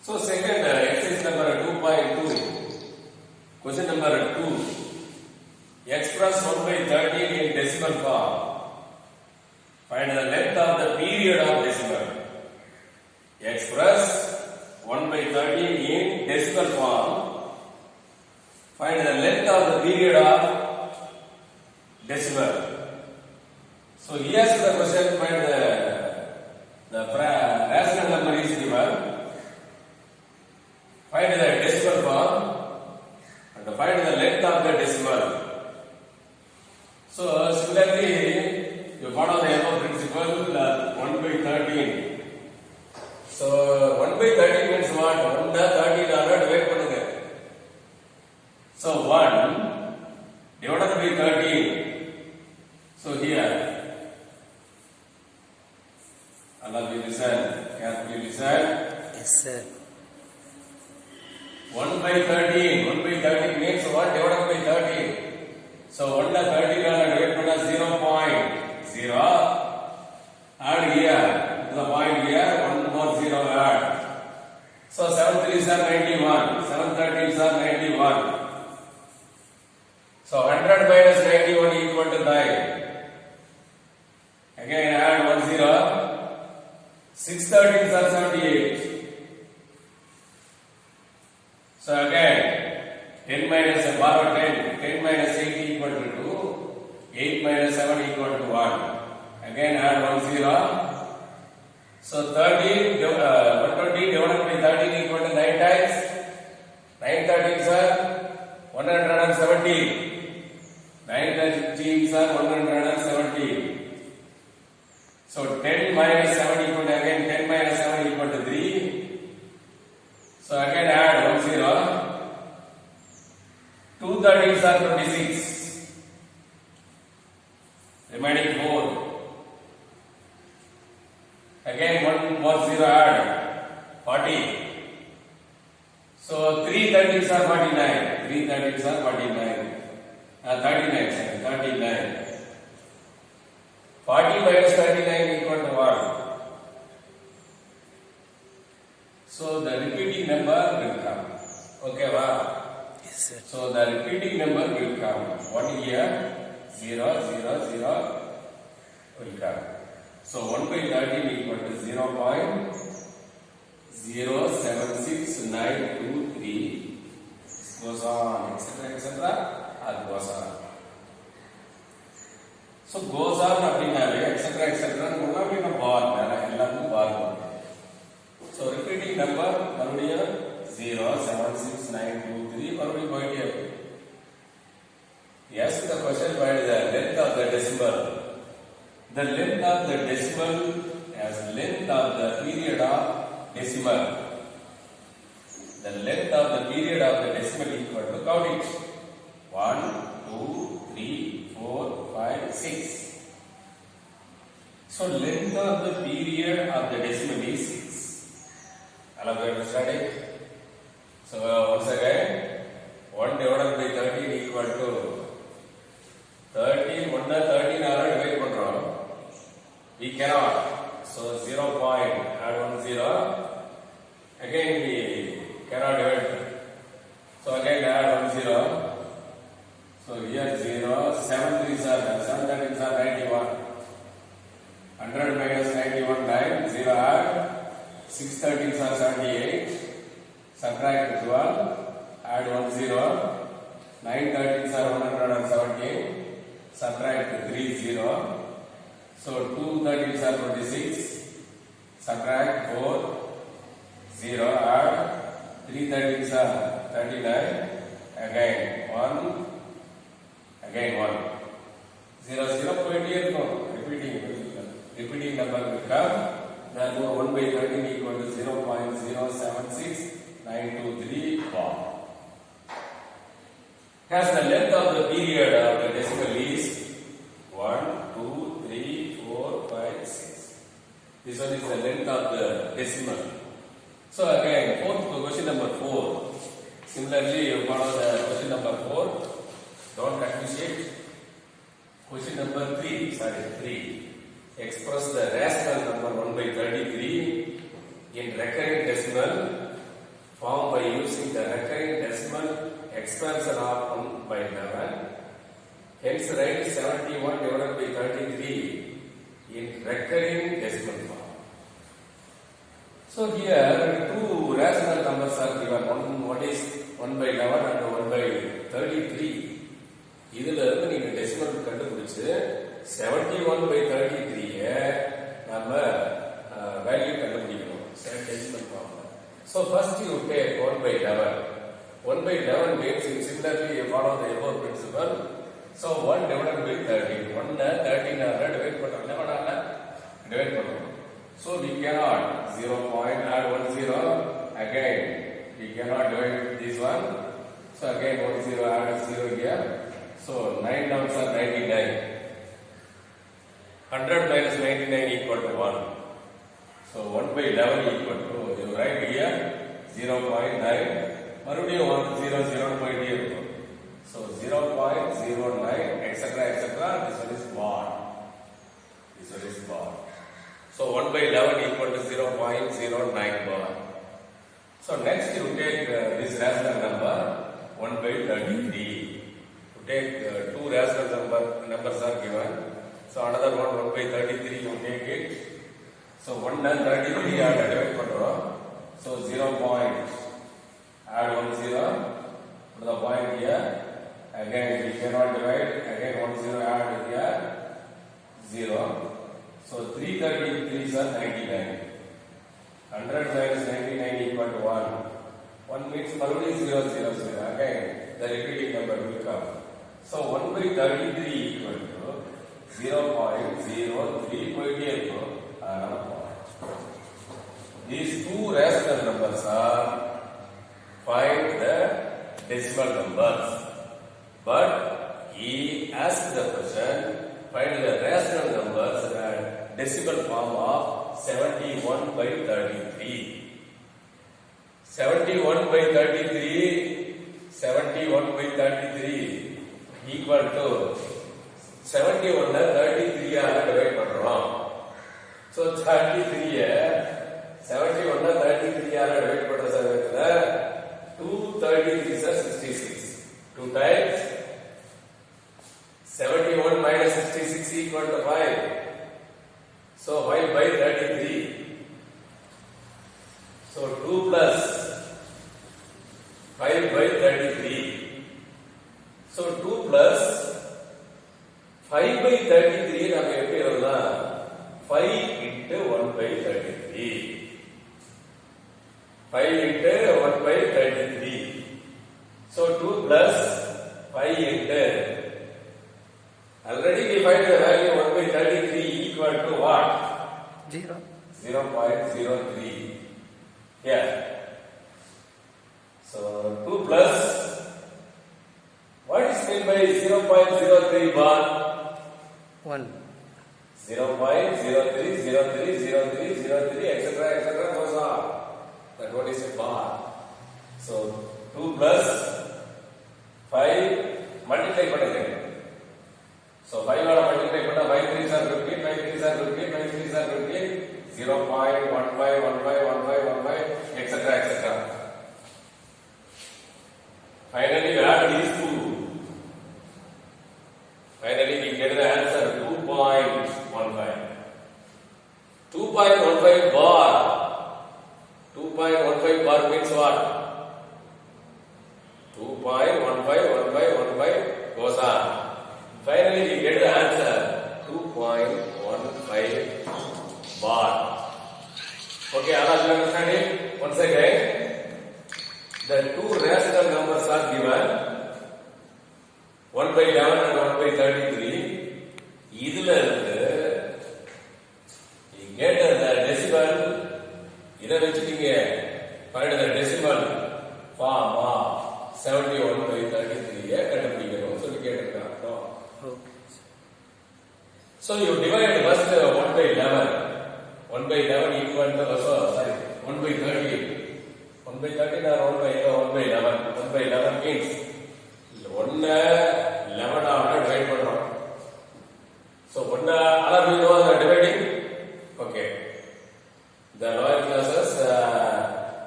So second exercise number 2.2. Question number 2. Express 1 by 13 in decimal form. Find the length of the period of decimal. Express 1 by 13 in decimal form. Find the length of the period of decimal. So here is the question. Find the rational number is given. Find the decimal form and find the length of the decimal. So similarly, you follow the above principle 1 by 13. So 1 by 13 means what? 1 13 ஆல divide பண்ணுங்க. So 1 divided by 13. So here, Allah will listen, carefully listen. Yes, sir. 1 by 13. 1 by 13 means what? Divided by 13. So 1 13 ஆல divide பண்ணா 0.0. Add here to the point here, 1 more 0 add. So 7 3s are 91. 7 13s are 91. So 100 minus 91 equal to 9. Again add 1 0. 6 13s are 78. So again 10 minus borrow 10. 10 minus 8 equal to 2. 8 minus 7 equal to 1. Again add 1 0. So 13 120 divided by 13 equal to 9 times. 9 13s are 170. 9 13s are 170. So 10 minus 7 equal to again 10 minus 7 equal to 3. So again add 1 0. 2 13s are 26. Remaining 4. Again 1 more 0 add 40. So 3 13s are 49. 3 13s are 49. 39. 40 minus 39 equal to 1. So the repeating number will come. Okay, wow. Yes, sir. So the repeating number will come. 1 here, 0, 0, 0 will come. So 1 by 13 equal to 0.076923. This goes on, etc., etc. That goes on. So goes on அப்படினாலே etc., etc. அப்படினா பார் மேல எல்லாத்துக்கும் பார் போடும். So repeating number மறுபடியும் 0.76923 மறுபடியும் போயிட்டே இருக்கு. Yes, the question find the length of the decimal. The length of the decimal as length of the period of decimal. The length of the period of the decimal equal to count it. 1, 2, 3, 4, 5, 6. So length of the period of the decimal is 6. Allow you to study. So once again, 1 divided by 13 equal to 13. 1 13 ஆல divide பண்றோம். We cannot. So 0 point add 1 0. Again we cannot divide. So again add 1 0. So here 0. 7 3s are 7 13s are 91. 100 minus 91 9 0 add. 6 13s are 78. Subtract 12. Add 1 0. 9 13s are 117. Subtract 3 0. So 2 13s are 26. Subtract 4 0. Add 3 13s are 39. Again 1. Again 1. 0 0 போயிட்டே இருக்கும். Repeating number will come. Therefore 1 by 13 equal to 0.076923 bar. As the length of the period of the decimal is 1, 2, 3, 4, 5, 6. This one is the length of the decimal. So again, question number 4. Similarly, you follow the question number 4. Don't confuse it. Question number 3. Express the rational number 1 by 33 in recurrent decimal using the recurring decimal expansion of 1 by 11. Hence, write 71 divided by 33 in recurring decimal form. So here two rational numbers are given. One is 1 by 11 and 1 by 33. இதில் இருந்து நீங்க decimal கண்டுபிடிச்சு 71 by 33 நம்ம value கண்டுபிடிக்கணும் decimal ஃபார்ம்ல. So first you take 1 by 11. 1 by 11 means similarly you follow the above principle. So 1 divided by 13. 1 13 divide பண்ணோம். 11 divide பண்ணோம். So we cannot 0 point add 1 0 again. We cannot divide this one. So again 1 0 add 0 here. So 9 numbers are 99. 100 minus 99 equal to 1. So 1 by 11 equal to, you write here 0.9. மறுபடியும் 1 0 0 போயிட்டே இருக்கும். So 0.09 etc. etc. This one is bar. This one is bar. So 1 by 11 equal to 0.09 bar. So next you take this rational number 1 by 33. To take two rational numbers are given. So another one 1 by 33 you take it. So 1 and 33 are divide பண்றோம். So 0 point add 1 0 to the point here. Again we cannot divide. Again 1 0 add here 0. So 333 are 99. 100 minus 99 equal to 1. 1 means மறுபடியும் 0 0 0. Again the repeating number will come. So 1 by 33 equal to 0.03 போயிட்டே இருக்கும். These two rational numbers are find the decimal numbers. But he asked the question, find the rational numbers at decimal form of 71 by 33. 71 by 33, 71 by 33 equal to 71 33 divide பண்றோம். So 33 71 33 divide பண்ற சமயத்துல 2 33 is 66. 2 times 71 minus 66 equal to 5. So 5 by 33. So 2 plus 5 by 33. So 2 plus 5 by 33 நாம எப்படி எழுதலாம்? 5 into 1 by 33. 5 into 1 by 33. So 2 plus 5 into, already we find the value 1 by 33 equal to what? 0. 0.03. Here. So 2 plus, what is meant by 0.03 bar? 1. 0.03030303 etc. etc. goes on. That what is a bar. So 2 plus 5 multiply பண்ணுங்க. So 5 ஆல multiply பண்ணா 5 3s are 15, 5 3s are 15, 5 3s are 15, 0.15151515 etc. etc. Finally we add these two. Finally we get the answer 2.15. 2.15 bar. 2.15 bar means what? 2.151515 goes on. Finally we get the answer 2.15 bar. Okay, all of you understand it? Once again, the two rational numbers are given. 1 by 11 and 1 by 33. இதுல இருந்து you get the decimal. இதை வச்சுட்டீங்க. Find the decimal form of 71 by 33 கண்டுபிடிக்கணும் சொல்லி கேட்டிருக்காங்க. So you divide first 1 by 11. 1 by 11 equal to 1 by 30. 1 by 13 or 1 by 11. 1 by 11 means 1 11 ஆக divide பண்றோம். So 1 all of you know the dividing? Okay. The lower classes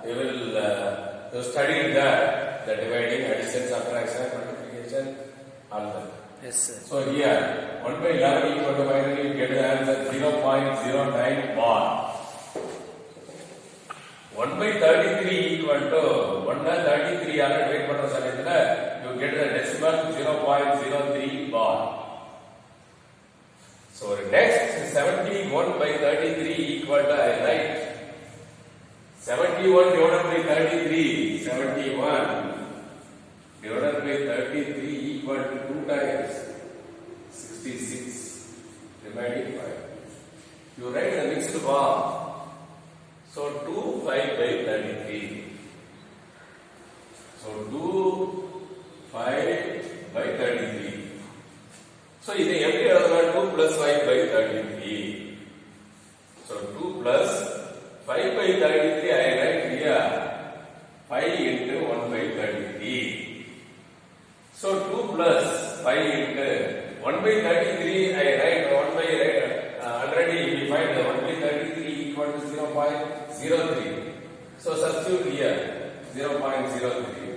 we will study that. the dividing, addition, subtraction, multiplication, all that. Yes, sir. So here 1 by 11 equal to finally you get the answer 0.09 bar. 1 by 33 equal to 1 by 33 already wait பண்ற சமயத்துல you get the decimal 0.03 bar. So next 71 by 33 equal to I write 71 divided by 33, 71 divided by 33 equal to 2 times 66 remaining 5. You write the mixed bar. So 2 5 by 33. So 2 5 by 33. So இது எப்படி எழுதலாம் 2 plus 5 by 33. So 2 plus 5 by 33 I write here 5 into 1 by 33. So 2 plus 5 into 1 by 33 I write 1 by already we find 1 by 33 equal to 0.03. So substitute here 0.03.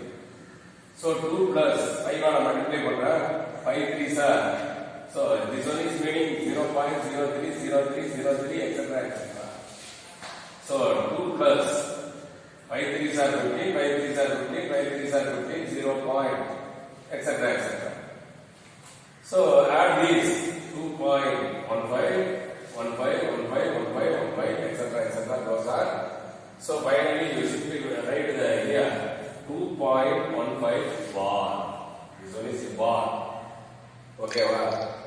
So 2 plus 5 ஆல multiply பண்றா 5 3s are. So this one is meaning 0.030303 etc. etc. So 2 plus 5 3s are 15, 5 3s are 15, 5 3s are 15, 0. etc. etc. So add these 2.15, 15, etc. etc. Those are. So finally you simply write the area 2.15 bar. This one is bar. Okay, wow.